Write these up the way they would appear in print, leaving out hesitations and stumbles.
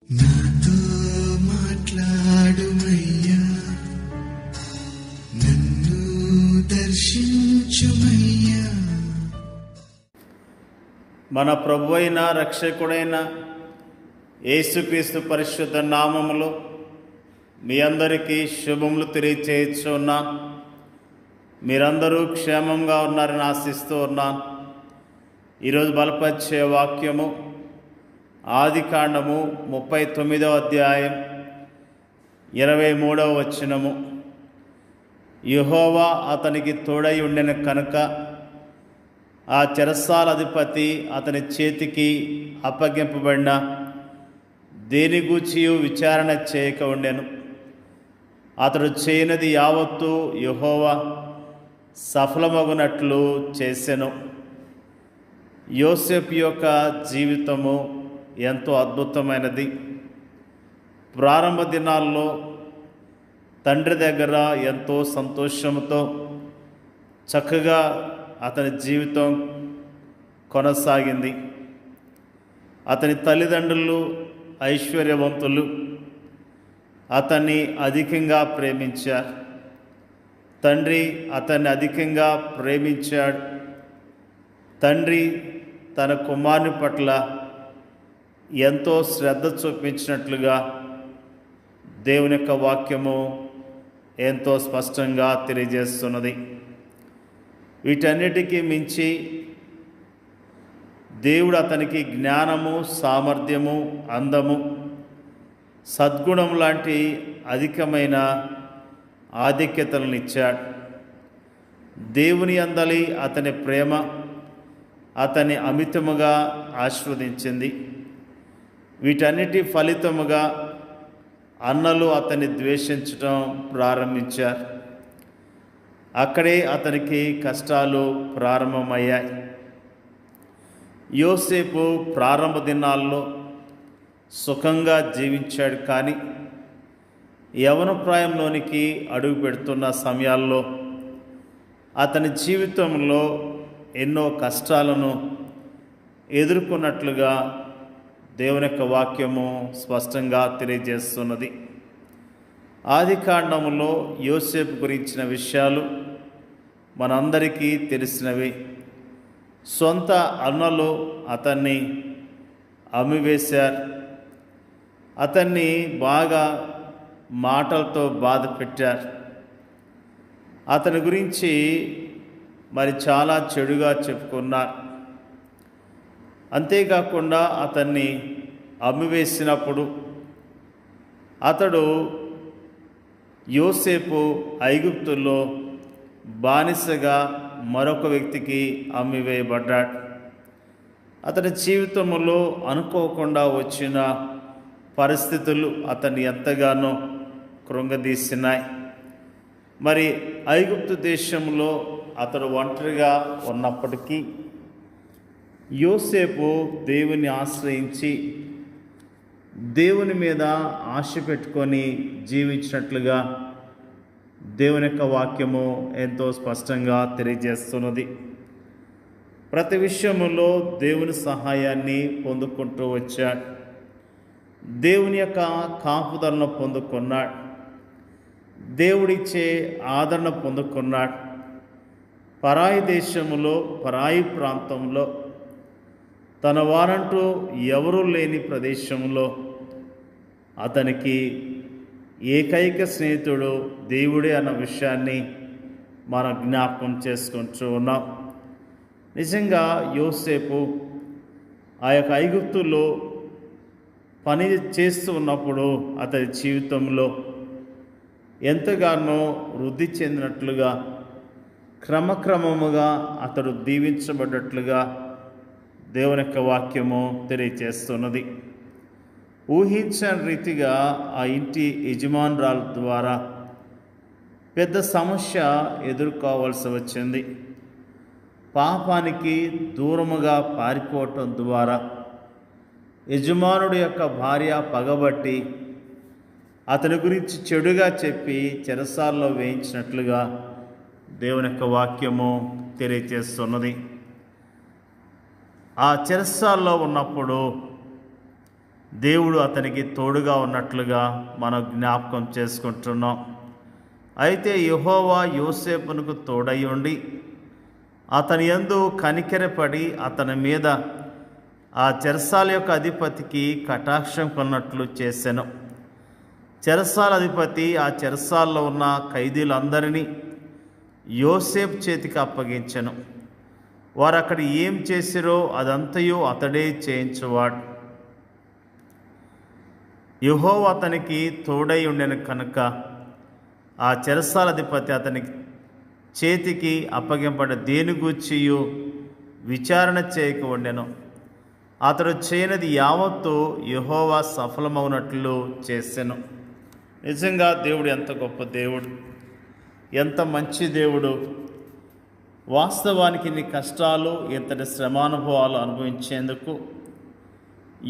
నాతో మాట్లాడుమయ్యా, నన్ను దర్శించుమయ్యా. మన ప్రభువైన రక్షకుడైన యేసుక్రీస్తు పరిశుద్ధ నామములో మీ అందరికీ శుభములు తెలియచేయుచున్నాను. మీరందరూ క్షేమంగా ఉన్నారని ఆశిస్తూ ఉన్నాను. ఈరోజు బలపరిచే వాక్యము ఆదికాండము 39వ అధ్యాయం 23వ వచనము. యెహోవా అతనికి తోడై ఉండెను కనుక ఆ చెరసాల అధిపతి అతని చేతికి అప్పగింపబడిన దేని గూర్చియు విచారణ చేయక ఉండెను. అతడు చేయనది యావత్తు యెహోవా సఫలమగునట్లు చేసెను. యోసేపు యొక్క జీవితము ఎంతో అద్భుతమైనది. ప్రారంభ దినాల్లో తండ్రి దగ్గర ఎంతో సంతోషంతో చక్కగా అతని జీవితం కొనసాగింది. అతని తల్లిదండ్రులు ఐశ్వర్యవంతులు, అతన్ని అధికంగా ప్రేమించారు. తండ్రి అతన్ని అధికంగా ప్రేమించాడు. తండ్రి తన కుమారుని పట్ల ఎంతో శ్రద్ధ చూపించినట్లుగా దేవుని యొక్క వాక్యము ఎంతో స్పష్టంగా తెలియజేస్తున్నది. వీటన్నిటికీ మించి దేవుడు అతనికి జ్ఞానము, సామర్థ్యము, అందము, సద్గుణం లాంటి అధికమైన ఆధిక్యతలను ఇచ్చాడు. దేవుని అందలి అతని ప్రేమ అతన్ని అమితముగా ఆస్వాదించింది. వీటన్నిటి ఫలితముగా అన్నలు అతన్ని ద్వేషించడం ప్రారంభించారు. అక్కడే అతనికి కష్టాలు ప్రారంభమయ్యాయి. యోసేపు ప్రారంభ దినాల్లో సుఖంగా జీవించాడు. కానీ యవ్వన ప్రాయంలోనికి అడుగు పెడుతున్న సమయాల్లో అతని జీవితంలో ఎన్నో కష్టాలను ఎదుర్కొన్నట్లుగా దేవుని యొక్క వాక్యము స్పష్టంగా తెలియజేస్తున్నది. ఆదికాండములో యోసేపు గురించిన విషయాలు మనందరికీ తెలిసినవి. సొంత అన్నలు అతన్ని అమ్మివేశారు. అతన్ని బాగా మాటలతో బాధ పెట్టారు. అతని గురించి మరి చాలా చెడుగా చెప్పుకున్నారు. అంతేకాకుండా అతన్ని అమ్మివేసినప్పుడు అతడు యోసేపు ఐగుప్తులో బానిసగా మరొక వ్యక్తికి అమ్మివేయబడ్డాడు. అతని జీవితంలో అనుకోకుండా వచ్చిన పరిస్థితులు అతన్ని ఎంతగానో కృంగదీసినాయి. మరి ఐగుప్తు దేశంలో అతడు ఒంటరిగా ఉన్నప్పటికీ యోసేపు దేవుని ఆశ్రయించి దేవుని మీద ఆశ పెట్టుకొని జీవించినట్లుగా దేవుని యొక్క వాక్యము ఎంతో స్పష్టంగా తెలియజేస్తున్నది. ప్రతి విషయములో దేవుని సహాయాన్ని పొందుకుంటూ వచ్చాడు. దేవుని యొక్క కాపుదలను పొందుకున్నాడు. దేవుడిచ్చే ఆదరణ పొందుకున్నాడు. పరాయి దేశములో, పరాయి ప్రాంతంలో, తన వారంటూ ఎవరూ లేని ప్రదేశంలో అతనికి ఏకైక స్నేహితుడు దేవుడే అన్న విషయాన్ని మనం జ్ఞాపకం చేసుకుంటూ ఉన్నాం. నిజంగా యోసేపు ఆ యొక్క ఐగుప్తులో పని చేస్తూ ఉన్నప్పుడు అతని జీవితంలో ఎంతగానో వృద్ధి చెందినట్లుగా, క్రమక్రమముగా అతడు దీవించబడ్డట్లుగా దేవుని యొక్క వాక్యము తెలియజేస్తున్నది. ఊహించని రీతిగా ఆ ఇంటి యజమానురాల ద్వారా పెద్ద సమస్య ఎదుర్కోవాల్సి వచ్చింది. పాపానికి దూరముగా పారిపోవటం ద్వారా యజమానుడి యొక్క భార్య పగబట్టి అతని గురించి చెడుగా చెప్పి చెరసాల్లో వేయించినట్లుగా దేవుని యొక్క వాక్యము తెలియజేస్తున్నది. ఆ చెరసాల్లో ఉన్నప్పుడు దేవుడు అతనికి తోడుగా ఉన్నట్లుగా మనం జ్ఞాపకం చేసుకుంటున్నాం. అయితే యెహోవా యోసేపునకు తోడై ఉండి అతని యందు కనికెరపడి అతని మీద ఆ చెరసాల యొక్క అధిపతికి కటాక్షం కొన్నట్లు చేసెను. చెరసాల అధిపతి ఆ చెరసాల్లో ఉన్న ఖైదీలందరినీ యోసేపు చేతికి అప్పగించెను. వారు అక్కడ ఏం చేసిరో అదంతయు అతడే చేయించువాడు. యెహోవా అతనికి తోడై ఉండెను కనుక ఆ చెరసాల అధిపతి అతని చేతికి అప్పగింపబడిన దేని గూర్చియు విచారణ చేయక ఉండెను. అతడు చేయనిది యావత్తు యెహోవా సఫలమవునట్లు చేసెను. నిజంగా దేవుడు ఎంత గొప్ప దేవుడు, ఎంత మంచి దేవుడు. వాస్తవానికి ఇన్ని కష్టాలు, ఇంతటి శ్రమానుభవాలు అనుభవించేందుకు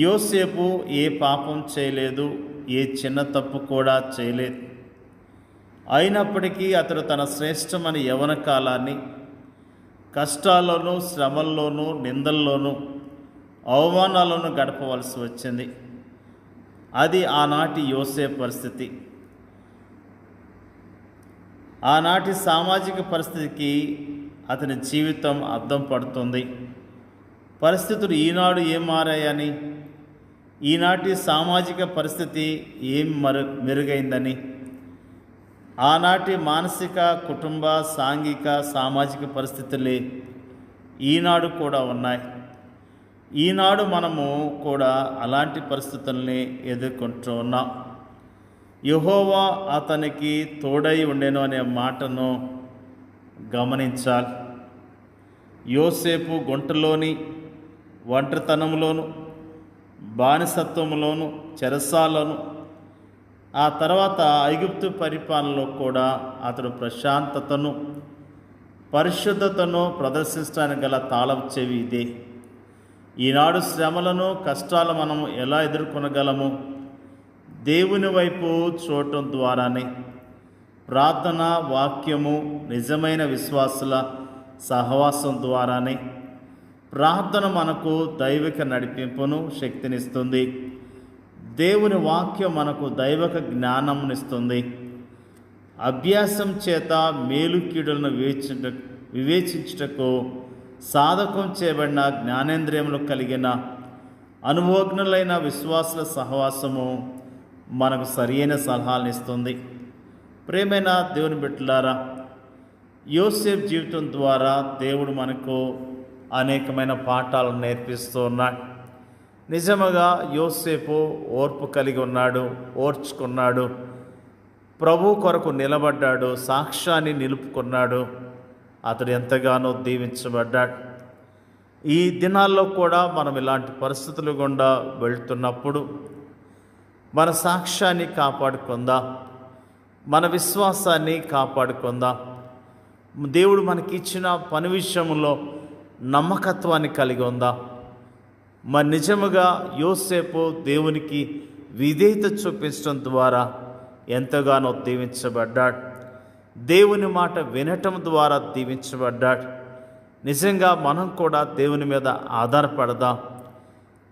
యోసేపు ఏ పాపం చేయలేదు, ఏ చిన్న తప్పు కూడా చేయలేదు. అయినప్పటికీ అతడు తన శ్రేష్టమైన యవ్వన కాలాన్ని కష్టాల్లోనూ, శ్రమల్లోనూ, నిందల్లోనూ, అవమానాలను గడపవలసి వచ్చింది. అది ఆనాటి యోసేపు పరిస్థితి. ఆనాటి సామాజిక పరిస్థితికి అతని జీవితం అద్దం పడుతుంది. పరిస్థితులు ఈనాడు ఏం మారాయని, ఈనాటి సామాజిక పరిస్థితి ఏం మెరుగైందని, ఆనాటి మానసిక, కుటుంబ, సాంఘిక, సామాజిక పరిస్థితులే ఈనాడు కూడా ఉన్నాయి. ఈనాడు మనము కూడా అలాంటి పరిస్థితుల్ని ఎదుర్కొంటూ ఉన్నాం. యెహోవా అతనికి తోడై ఉండెను అనే మాటను గమనించాలి. యోసేపు గుంటలోని ఒంటరితనంలోను, బానిసత్వంలోను, చెరసాలను, ఆ తర్వాత ఐగుప్తు పరిపాలనలో కూడా అతడు ప్రశాంతతను, పరిశుద్ధతను ప్రదర్శించడానికి గల తాళం చెవి ఇదే. ఈనాడు శ్రమలను, కష్టాలు మనము ఎలా ఎదుర్కొనగలము? దేవుని వైపు చూడటం ద్వారానే. ప్రార్థన, వాక్యము, నిజమైన విశ్వాసుల సహవాసం ద్వారానే. ప్రార్థన మనకు దైవిక నడిపింపును, శక్తినిస్తుంది. దేవుని వాక్యం మనకు దైవిక జ్ఞానంనిస్తుంది. అభ్యాసం చేత మేలు కీడులను వివేచించుటకు సాధకం చేయబడిన జ్ఞానేంద్రియములు కలిగిన అనుభవజ్ఞులైన విశ్వాసుల సహవాసము మనకు సరియైన సలహాలను ఇస్తుంది. ప్రేమైన దేవుని బిడ్డలారా, యోసేపు జీవితం ద్వారా దేవుడు మనకు అనేకమైన పాఠాలను నేర్పిస్తూ ఉన్నాడు. నిజముగా యోసేపు ఓర్పు కలిగి ఉన్నాడు, ఓర్చుకున్నాడు, ప్రభు కొరకు నిలబడ్డాడు, సాక్ష్యాన్ని నిలుపుకున్నాడు. అతడు ఎంతగానో దీవించబడ్డాడు. ఈ దినాల్లో కూడా మనం ఇలాంటి పరిస్థితులు గుండా వెళ్తున్నప్పుడు మన సాక్ష్యాన్ని కాపాడుకుందాం, మన విశ్వాసాన్ని కాపాడుకుందాం. దేవుడు మనకి ఇచ్చిన పని విషయంలో నమ్మకత్వాన్ని కలిగి ఉందాం. మరి నిజముగా యోసేపు దేవునికి విధేయత చూపించడం ద్వారా ఎంతగానో దీవించబడ్డాడు. దేవుని మాట వినటం ద్వారా దీవించబడ్డాడు. నిజంగా మనం కూడా దేవుని మీద ఆధారపడదాం.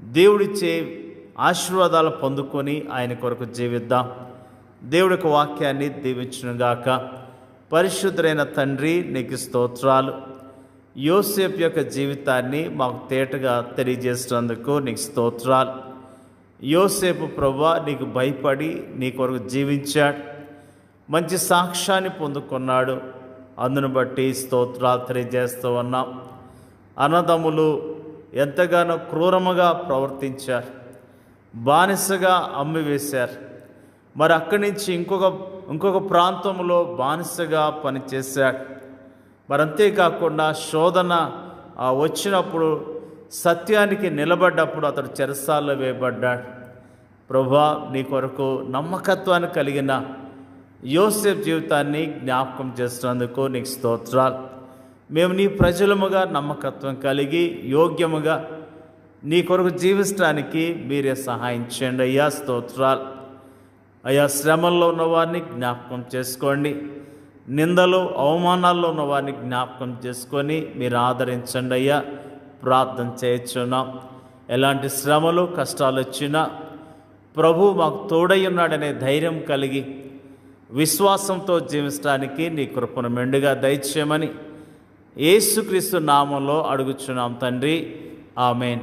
దేవుడిచ్చే ఆశీర్వాదాలు పొందుకొని ఆయన కొరకు జీవిద్దాం. దేవుడికి వాక్యాన్ని దీవించునుగాక. పరిశుద్ధుడైన తండ్రి, నీకు స్తోత్రాలు. యోసేపు యొక్క జీవితాన్ని మాకు తేటగా తెలియజేసినందుకు నీకు స్తోత్రాలు. యోసేపు ప్రభువా, నీకు భయపడి నీ కొరకు జీవించాడు, మంచి సాక్ష్యాన్ని పొందుకున్నాడు. అందును బట్టి స్తోత్రాలు తెలియజేస్తూ ఉన్నాం. అన్నదమ్ములు ఎంతగానో క్రూరముగా ప్రవర్తించారు, బానిసగా అమ్మివేశారు. మరి అక్కడి నుంచి ఇంకొక ప్రాంతంలో బానిసగా పనిచేశాడు. మరి అంతేకాకుండా శోధన వచ్చినప్పుడు, సత్యానికి నిలబడ్డప్పుడు అతడు చెరసాల్లో వేయబడ్డాడు. ప్రభువా, నీ కొరకు నమ్మకత్వాన్ని కలిగిన యోసేపు జీవితాన్ని జ్ఞాపకం చేస్తున్నందుకు నీకు స్తోత్రాలు. మేము నీ ప్రజలముగా నమ్మకత్వం కలిగి యోగ్యముగా నీ కొరకు జీవించడానికి మీరే సహాయం చేయండి అయ్యా. స్తోత్రాలు అయ్యా. శ్రమల్లో ఉన్నవారిని జ్ఞాపకం చేసుకోండి, నిందలు అవమానాల్లో ఉన్నవారిని జ్ఞాపకం చేసుకొని మీరు ఆదరించండి అయ్యా. ప్రార్థన చేయించున్నాం. ఎలాంటి శ్రమలు కష్టాలు వచ్చినా ప్రభు మాకు తోడై ఉన్నాడనే ధైర్యం కలిగి విశ్వాసంతో జీవించడానికి నీ కృపను మెండుగా దయచేయమని యేసుక్రీస్తు నామంలో అడుగుచున్నాం తండ్రి. ఆమేన్.